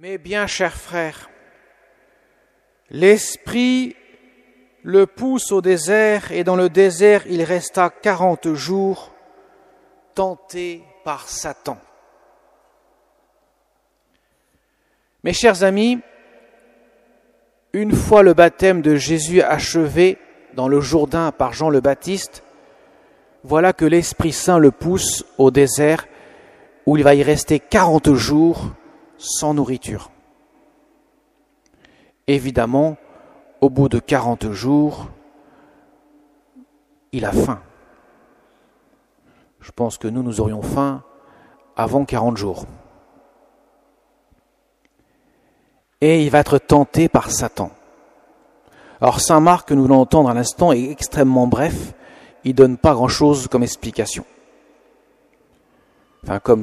Mais bien, chers frères, l'Esprit le pousse au désert, et dans le désert il resta 40 jours, tenté par Satan. Mes chers amis, une fois le baptême de Jésus achevé dans le Jourdain par Jean le Baptiste, voilà que l'Esprit Saint le pousse au désert où il va y rester 40 jours sans nourriture. Évidemment, au bout de 40 jours, il a faim. Je pense que nous aurions faim avant 40 jours. Et il va être tenté par Satan. Alors Saint Marc, que nous allons entendre à l'instant, est extrêmement bref. Il ne donne pas grand-chose comme explication. Enfin, il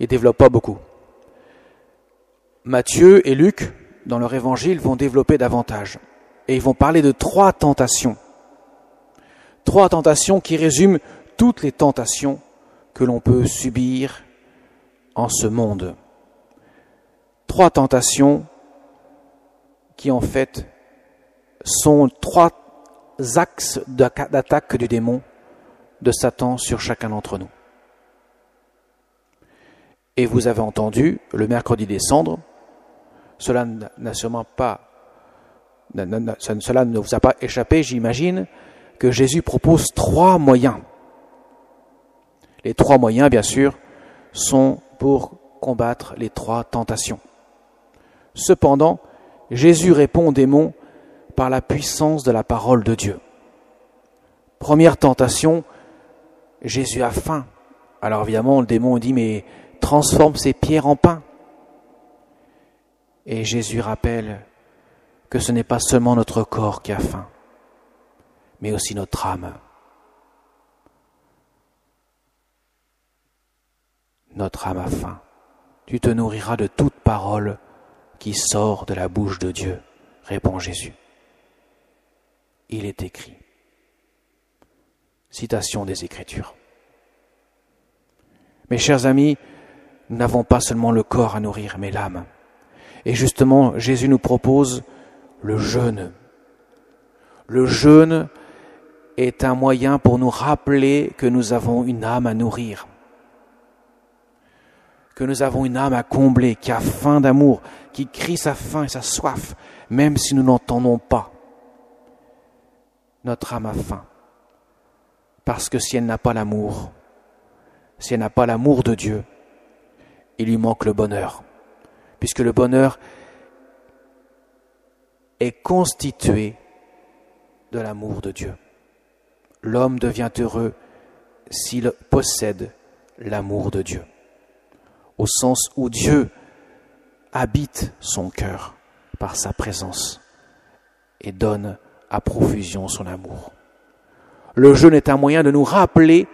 ne développe pas beaucoup. Matthieu et Luc, dans leur évangile, vont développer davantage. Et ils vont parler de 3 tentations. 3 tentations qui résument toutes les tentations que l'on peut subir en ce monde. 3 tentations qui, en fait, sont 3 axes d'attaque du démon, de Satan sur chacun d'entre nous. Et vous avez entendu, le mercredi des cendres, cela ne vous a pas échappé, j'imagine, que Jésus propose 3 moyens. Les 3 moyens, bien sûr, sont pour combattre les 3 tentations. Cependant, Jésus répond au démon par la puissance de la parole de Dieu. Première tentation, Jésus a faim. Alors évidemment, le démon dit, mais transforme ces pierres en pain. Et Jésus rappelle que ce n'est pas seulement notre corps qui a faim, mais aussi notre âme. Notre âme a faim. Tu te nourriras de toute parole qui sort de la bouche de Dieu, répond Jésus. Il est écrit. Citation des Écritures. Mes chers amis, nous n'avons pas seulement le corps à nourrir, mais l'âme. Et justement, Jésus nous propose le jeûne. Le jeûne est un moyen pour nous rappeler que nous avons une âme à nourrir, que nous avons une âme à combler, qui a faim d'amour, qui crie sa faim et sa soif, même si nous n'entendons pas. Notre âme a faim. Parce que si elle n'a pas l'amour, si elle n'a pas l'amour de Dieu, il lui manque le bonheur. Puisque le bonheur est constitué de l'amour de Dieu. L'homme devient heureux s'il possède l'amour de Dieu, au sens où Dieu habite son cœur par sa présence et donne à profusion son amour. Le jeûne est un moyen de nous rappeler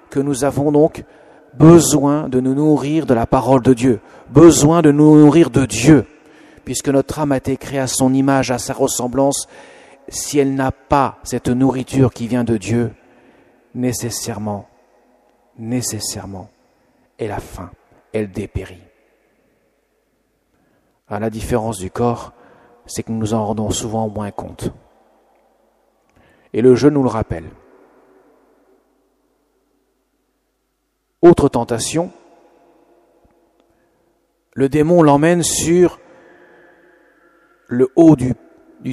que nous avons donc besoin de nous nourrir de la parole de Dieu, besoin de nous nourrir de Dieu, puisque notre âme a été créée à son image, à sa ressemblance. Si elle n'a pas cette nourriture qui vient de Dieu, nécessairement, elle a faim, elle dépérit. À la différence du corps, c'est que nous nous en rendons souvent moins compte. Et le jeûne nous le rappelle. Autre tentation, le démon l'emmène sur le haut du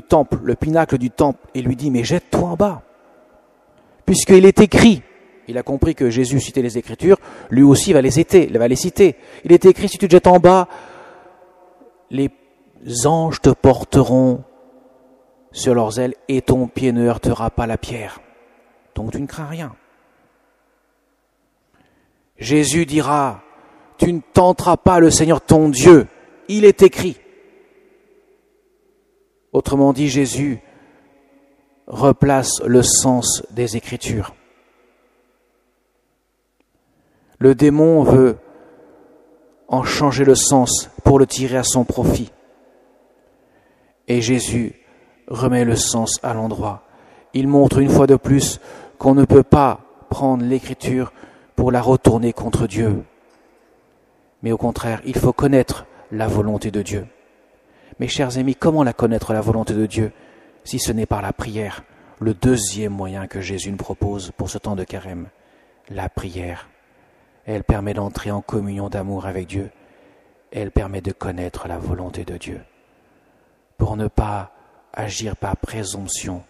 temple, le pinacle du temple, et lui dit, mais jette-toi en bas, puisqu'il est écrit. Il a compris que Jésus citait les Écritures, lui aussi va les citer. Il est écrit, si tu te jettes en bas, les anges te porteront sur leurs ailes et ton pied ne heurtera pas la pierre. Donc tu ne crains rien. Jésus dira, tu ne tenteras pas le Seigneur ton Dieu, il est écrit. Autrement dit, Jésus replace le sens des Écritures. Le démon veut en changer le sens pour le tirer à son profit. Et Jésus remet le sens à l'endroit. Il montre une fois de plus qu'on ne peut pas prendre l'Écriture pour la retourner contre Dieu. Mais au contraire, il faut connaître la volonté de Dieu. Mes chers amis, comment la connaître, la volonté de Dieu, si ce n'est par la prière, le deuxième moyen que Jésus nous propose pour ce temps de carême, la prière. Elle permet d'entrer en communion d'amour avec Dieu. Elle permet de connaître la volonté de Dieu. Pour ne pas agir par présomption,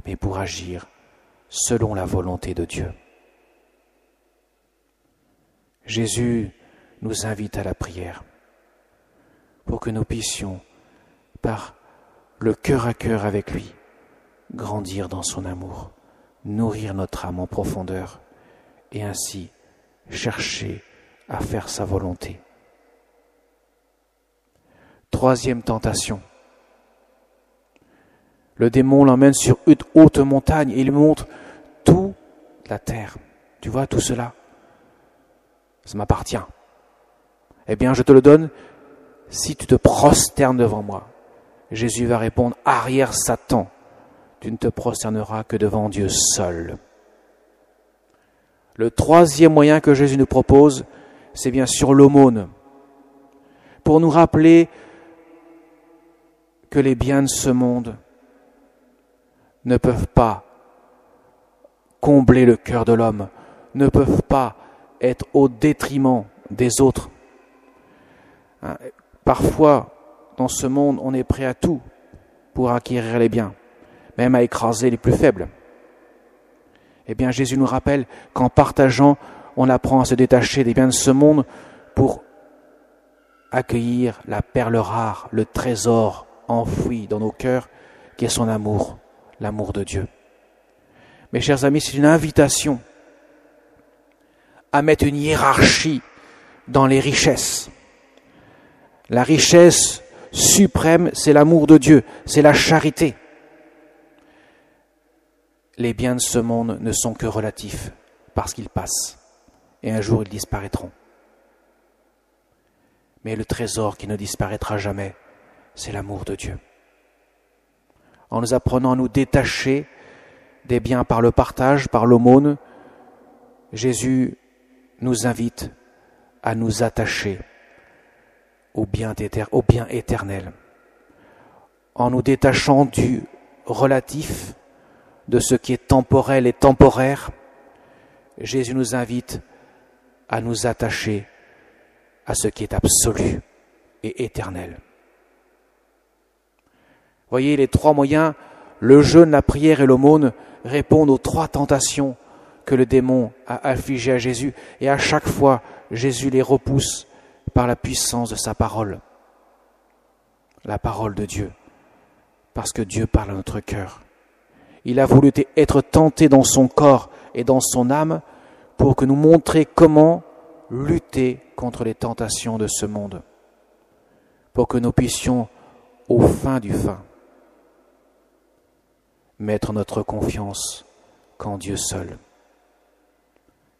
mais pour agir selon la volonté de Dieu. Jésus nous invite à la prière pour que nous puissions, par le cœur à cœur avec lui, grandir dans son amour, nourrir notre âme en profondeur et ainsi chercher à faire sa volonté. Troisième tentation. Le démon l'emmène sur une haute montagne et il lui montre toute la terre. Tu vois tout cela? Ça m'appartient. Eh bien, je te le donne si tu te prosternes devant moi. Jésus va répondre, arrière Satan, tu ne te prosterneras que devant Dieu seul. Le troisième moyen que Jésus nous propose, c'est bien sûr l'aumône, pour nous rappeler que les biens de ce monde ne peuvent pas combler le cœur de l'homme, ne peuvent pas être au détriment des autres. Parfois, dans ce monde, on est prêt à tout pour acquérir les biens, même à écraser les plus faibles. Eh bien, Jésus nous rappelle qu'en partageant, on apprend à se détacher des biens de ce monde pour accueillir la perle rare, le trésor enfoui dans nos cœurs, qui est son amour, l'amour de Dieu. Mes chers amis, c'est une invitation à mettre une hiérarchie dans les richesses. La richesse suprême, c'est l'amour de Dieu, c'est la charité. Les biens de ce monde ne sont que relatifs, parce qu'ils passent, et un jour ils disparaîtront. Mais le trésor qui ne disparaîtra jamais, c'est l'amour de Dieu. En nous apprenant à nous détacher des biens par le partage, par l'aumône, Jésus nous invite à nous attacher au bien éternel. En nous détachant du relatif, de ce qui est temporel et temporaire, Jésus nous invite à nous attacher à ce qui est absolu et éternel. Voyez, les trois moyens, le jeûne, la prière et l'aumône, répondent aux trois tentations que le démon a infligées à Jésus. Et à chaque fois, Jésus les repousse par la puissance de sa parole. La parole de Dieu. Parce que Dieu parle à notre cœur. Il a voulu être tenté dans son corps et dans son âme pour que nous montrer comment lutter contre les tentations de ce monde. Pour que nous puissions, au fin du fin, mettre notre confiance qu'en Dieu seul.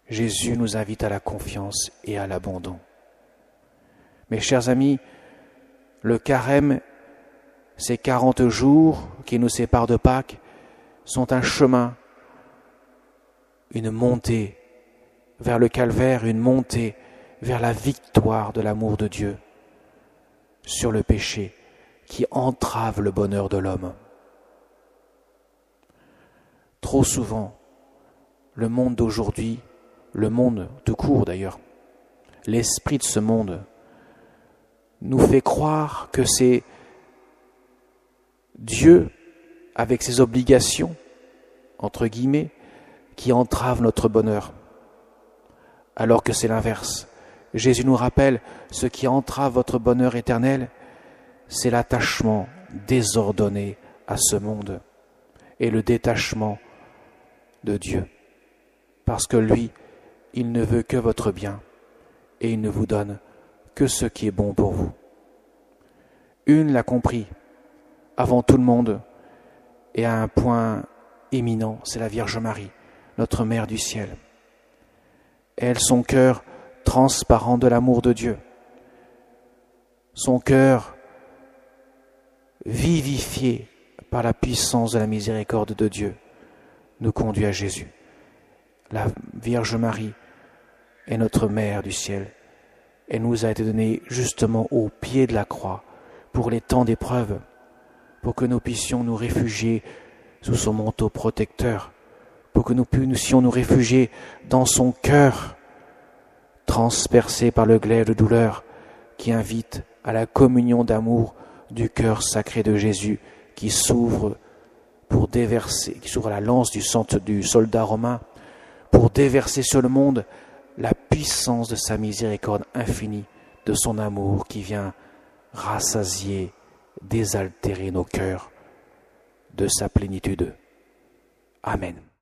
Jésus nous invite à la confiance et à l'abandon. Mes chers amis, le carême, ces 40 jours qui nous séparent de Pâques, sont un chemin, une montée vers le calvaire, une montée vers la victoire de l'amour de Dieu sur le péché qui entrave le bonheur de l'homme. Trop souvent, le monde d'aujourd'hui, le monde tout court d'ailleurs, l'esprit de ce monde nous fait croire que c'est Dieu, avec ses obligations, entre guillemets, qui entrave notre bonheur, alors que c'est l'inverse. Jésus nous rappelle, ce qui entrave votre bonheur éternel, c'est l'attachement désordonné à ce monde et le détachement de Dieu. Parce que lui, il ne veut que votre bien et il ne vous donne que ce qui est bon pour vous. Une l'a compris avant tout le monde et à un point éminent, c'est la Vierge Marie, notre Mère du ciel. Elle, son cœur transparent de l'amour de Dieu, son cœur vivifié par la puissance de la miséricorde de Dieu, nous conduit à Jésus. La Vierge Marie est notre Mère du ciel Elle nous a été donnée justement au pied de la croix pour les temps d'épreuve, pour que nous puissions nous réfugier sous son manteau protecteur, pour que nous puissions nous réfugier dans son cœur, transpercé par le glaive de douleur qui invite à la communion d'amour du cœur sacré de Jésus qui s'ouvre pour déverser, qui s'ouvre à la lance du soldat romain pour déverser sur le monde la puissance de sa miséricorde infinie, de son amour qui vient rassasier, désaltérer nos cœurs de sa plénitude. Amen.